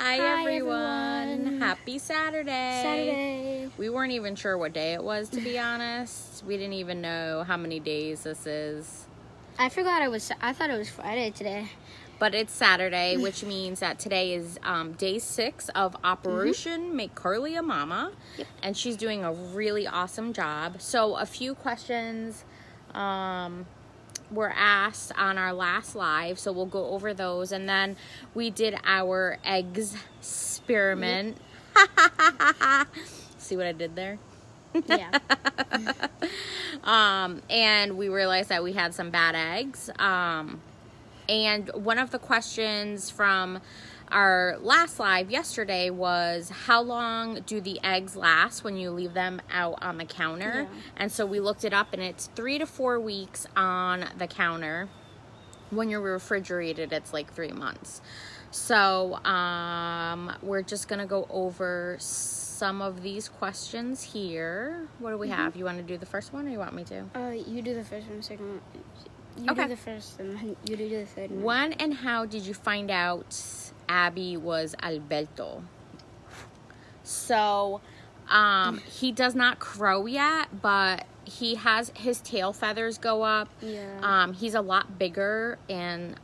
Hi everyone. Happy Saturday. Saturday. We weren't even sure what day it was, to be honest. We didn't even know how many days this is. I thought it was Friday today. But it's Saturday, which means that today is day 6 of Operation Make Carly a Mama. Yep. And she's doing a really awesome job. So a few questions were asked on our last live, so we'll go over those. And then we did our eggs experiment. Yep. See what I did there? Yeah. And we realized that we had some bad eggs. And one of the questions from our last live yesterday was, how long do the eggs last when you leave them out on the counter? Yeah. And so we looked it up, and it's 3 to 4 weeks on the counter. When you're refrigerated, it's like 3 months. So we're just going to go over some of these questions here. What do we have? You want to do the first one, or you want me to? You do the first one, second one. You Okay. do the first, and then you do the third one. When and how did you find out Abby was Alberto? So, he does not crow yet, but he has his tail feathers go up. Yeah. He's a lot bigger and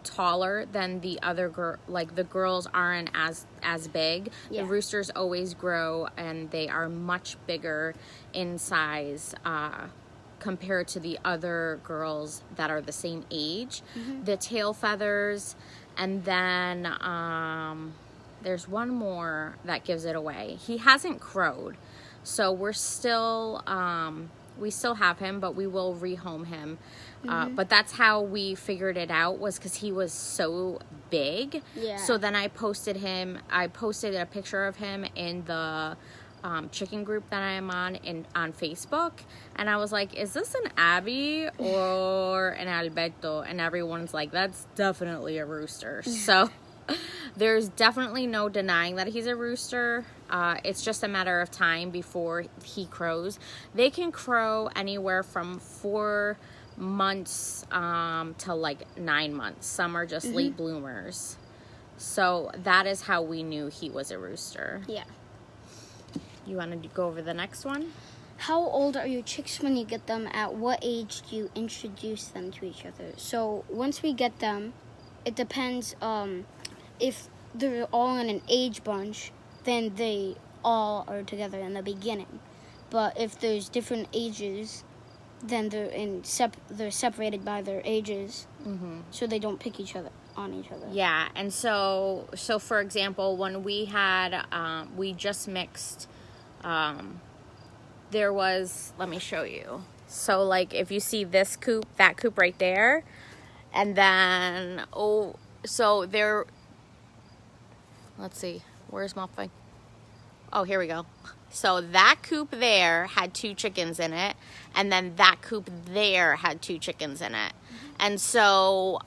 taller than the other the girls aren't as big. Yeah. The roosters always grow, and they are much bigger in size compared to the other girls that are the same age. The tail feathers, and then there's one more that gives it away. He hasn't crowed, so we're still we still have him, but we will rehome him. But that's how we figured it out, was because he was so big. Yeah. So then I posted a picture of him in the chicken group that I am on Facebook, and I was like, is this an Abby or an Alberto? And everyone's like, that's definitely a rooster. So there's definitely no denying that he's a rooster. It's just a matter of time before he crows. They can crow anywhere from 4 months to like 9 months. Some are just late bloomers. So that is how we knew he was a rooster. Yeah. You want to go over the next one? How old are your chicks when you get them? At what age do you introduce them to each other? So once we get them, it depends. If they're all in an age bunch, then they all are together in the beginning. But if there's different ages, then they're separated by their ages, so they don't pick on each other. Yeah, and so for example, when we had we just mixed. There was, let me show you. So like if you see this coop, that coop right there, and then so there. Let's see, where's Muffin? Oh, here we go. So that coop there had 2 chickens in it, and then that coop there had 2 chickens in it. And so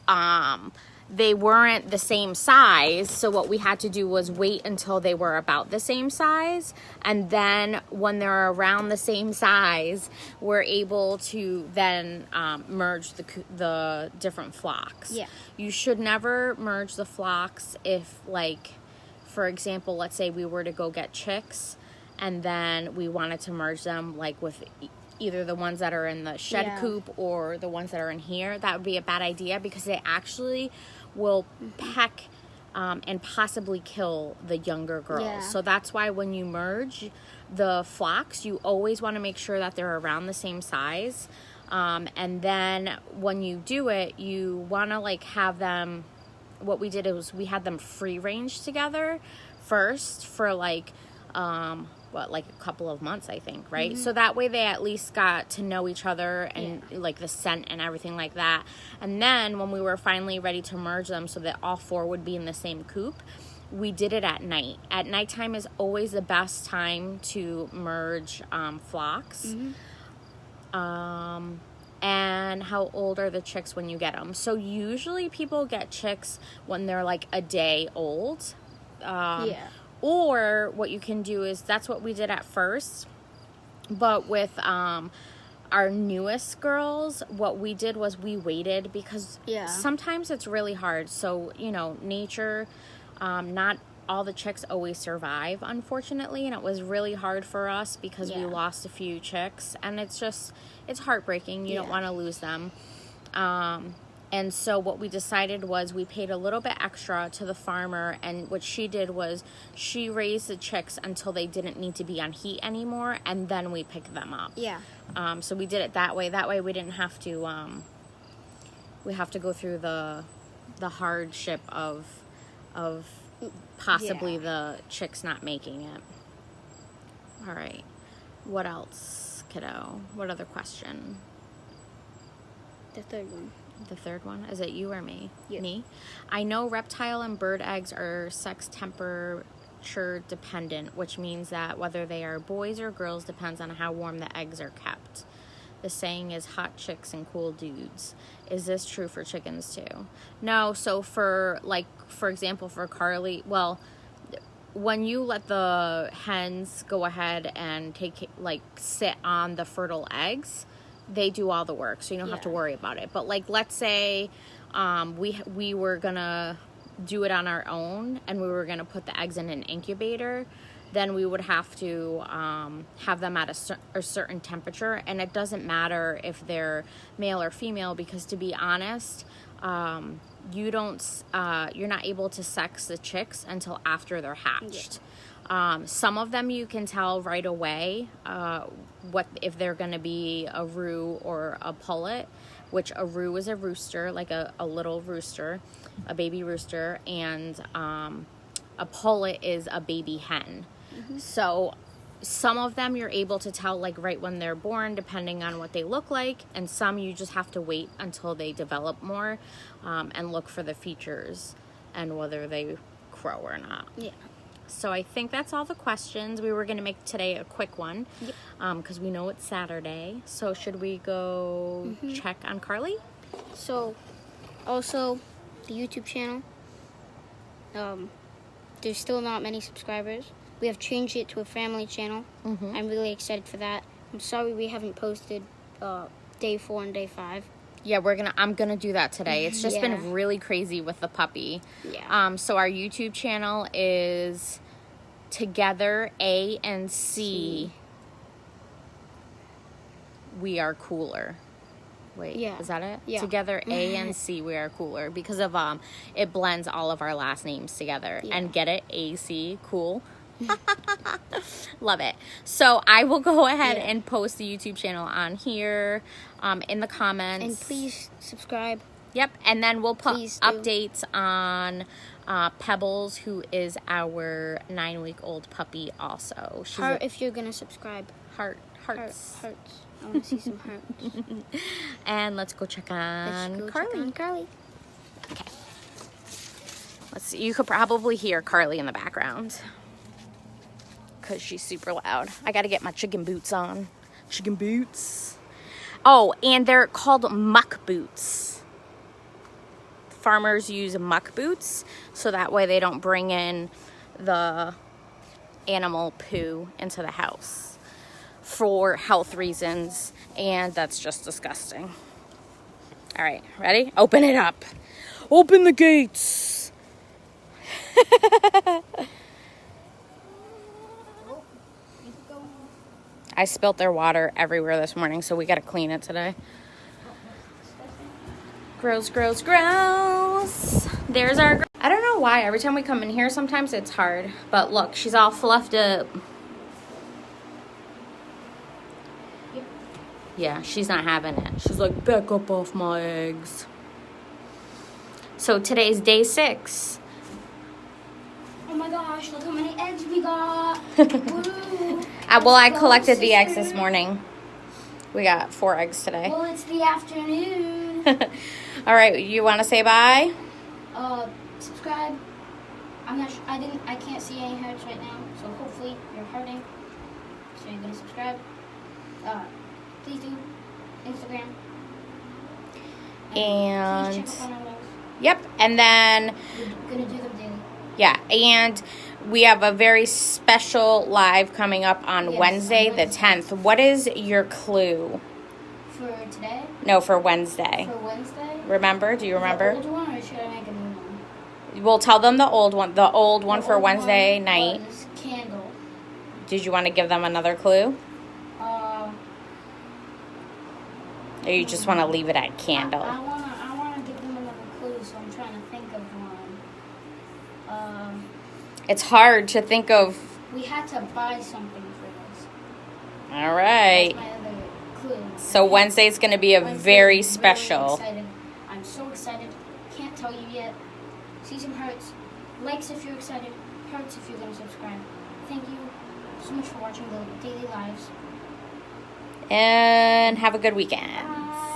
they weren't the same size, so what we had to do was wait until they were about the same size, and then when they're around the same size, we're able to then merge the different flocks. Yeah. You should never merge the flocks if, like, for example, let's say we were to go get chicks, and then we wanted to merge them like with either the ones that are in the shed coop or the ones that are in here. That would be a bad idea, because they actually will peck and possibly kill the younger girls. Yeah. So that's why when you merge the flocks, you always want to make sure that they're around the same size. And then when you do it, you want to like have them, what we did is we had them free range together first for like like a couple of months, I think, right? So that way they at least got to know each other and like the scent and everything like that. And then when we were finally ready to merge them so that all 4 would be in the same coop, we did it at night. At nighttime is always the best time to merge flocks. And how old are the chicks when you get them? So usually people get chicks when they're like a day old. Or what you can do is, that's what we did at first. But with our newest girls, what we did was we waited, because sometimes it's really hard. So, nature Not all the chicks always survive, unfortunately, and it was really hard for us because we Yeah. lost a few chicks, and it's heartbreaking. You don't Yeah. want to lose them. And so what we decided was we paid a little bit extra to the farmer, and what she did was she raised the chicks until they didn't need to be on heat anymore, and then we picked them up. Yeah. So we did it that way. That way we didn't have to go through the hardship of possibly the chicks not making it. All right. What else, kiddo? What other question? The third one. The third one? Is it you or me? You. Me? I know reptile and bird eggs are sex temperature dependent, which means that whether they are boys or girls depends on how warm the eggs are kept. The saying is hot chicks and cool dudes. Is this true for chickens too? No, so for example, for Carly, well, when you let the hens go ahead and sit on the fertile eggs, they do all the work, so you don't have to worry about it. But let's say we were gonna do it on our own and we were gonna put the eggs in an incubator, then we would have to have them at a certain temperature, and it doesn't matter if they're male or female, because to be honest, you're not able to sex the chicks until after they're hatched. Some of them you can tell right away if they're going to be a roux or a pullet, which a roux is a rooster, like a little rooster, a baby rooster, and a pullet is a baby hen. So some of them you're able to tell right when they're born, depending on what they look like, and some you just have to wait until they develop more and look for the features and whether they crow or not. Yeah. So I think that's all the questions. We were going to make today a quick one because we know it's Saturday. So should we go check on Carly? So, also, the YouTube channel, there's still not many subscribers. We have changed it to a family channel. I'm really excited for that. I'm sorry we haven't posted day 4 and day 5. Yeah, I'm gonna do that today. It's just been really crazy with the puppy. Yeah. So our YouTube channel is Together A and C. We Are Cooler. Wait, is that it? Yeah. Together A and C, We Are Cooler, because of it blends all of our last names together. And get it? AC, cool. Love it. So I will go ahead and post the YouTube channel on here in the comments. And please subscribe. Yep. And then we'll put updates on Pebbles, who is our 9-week-old puppy also. She's Heart if you're going to subscribe. Hearts. Hearts. I want to see some hearts. And let's go check on Carly. Carly. Okay. Let's see. You could probably hear Carly in the background because she's super loud. I got to get my chicken boots on. Chicken boots. Oh, and they're called muck boots. Farmers use muck boots so that way they don't bring in the animal poo into the house for health reasons, and that's just disgusting. All right, ready? Open it up. Open the gates. I spilt their water everywhere this morning, so we got to clean it today. Gross, gross, gross. There's our... I don't know why. Every time we come in here, sometimes it's hard. But look, she's all fluffed up. Yeah, she's not having it. She's like, back up off my eggs. So today's day 6. Oh my gosh, look how many eggs we got. I collected the eggs this morning. We got 4 eggs today. Well, it's the afternoon. All right, you want to say bye? Subscribe. I'm not sure. I can't see any hearts right now, so hopefully you're hearting. So you're gonna subscribe. Please do. Instagram. And please check up on our links. Yep, and then We're gonna do them daily. yeah, and we have a very special live coming up on Wednesday, the 10th. What is your clue? For today? No, for Wednesday. For Wednesday? Remember? Do you remember? The old one, or should I make a new one? We'll tell them the old one. The old one The for old Wednesday one night. was candle. Did you want to give them another clue? Or you just want to leave it at candle? I wanna give them another clue, so I'm trying to think of one. It's hard to think of. We had to buy something for this. All right. That's my other clue. So Wednesday's going to be a Wednesday, very really special. excited. I'm so excited. Can't tell you yet. See some hearts. Likes if you're excited. Hearts if you're going to subscribe. Thank you so much for watching the Daily Lives. And have a good weekend. Bye.